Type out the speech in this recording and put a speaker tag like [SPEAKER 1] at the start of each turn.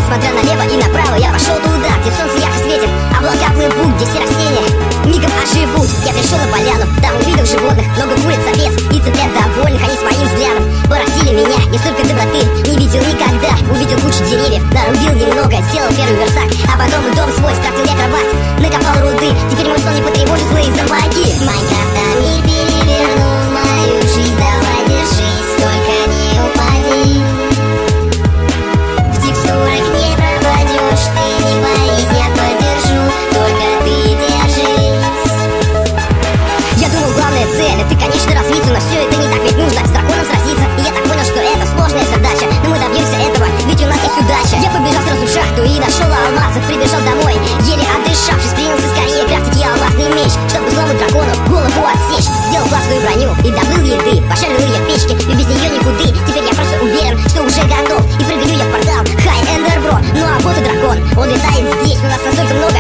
[SPEAKER 1] Несмотря налево и направо, я пошел туда, где солнце ярко светит, облака плывут, где все растения мигом оживут. Я пришел на поляну, там увидел животных, много куриц, овец и цыплят довольных. Они своим взглядом поразили меня, я столько доброты не видел никогда. Увидел кучу деревьев, нарубил немного, сделал первый верстак, а потом и дом свой, скрафтил я кровать, накопал руды. Теперь мой сон не потревожит злые замки. Майнкрафт мир перевернул мою жизнь, давай держись, только не упади. В текстурах не пропадешь, ты не боись, я поддержу, только ты держись. Я думал, главная цель — это, конечно, развиться, но все это не так, ведь нужно с драконом сразиться. И я так понял, что это сложная задача, но мы добьемся этого, ведь у нас есть удача. Я побежал сразу в шахту и нашел алмазов, прибежал домой, еле отдышавшись, принялся скорее крафтить я алмазный меч, чтобы злому дракону голову отсечь. Сделал классную броню и добыл еды, пошарил ее в печке, и без нее никуды. Теперь я просто уверен, что уже готов, и прыгаю я в портал. Хай, Эндер Бро, ну а вот и дракон, он летает здесь, у нас настолько много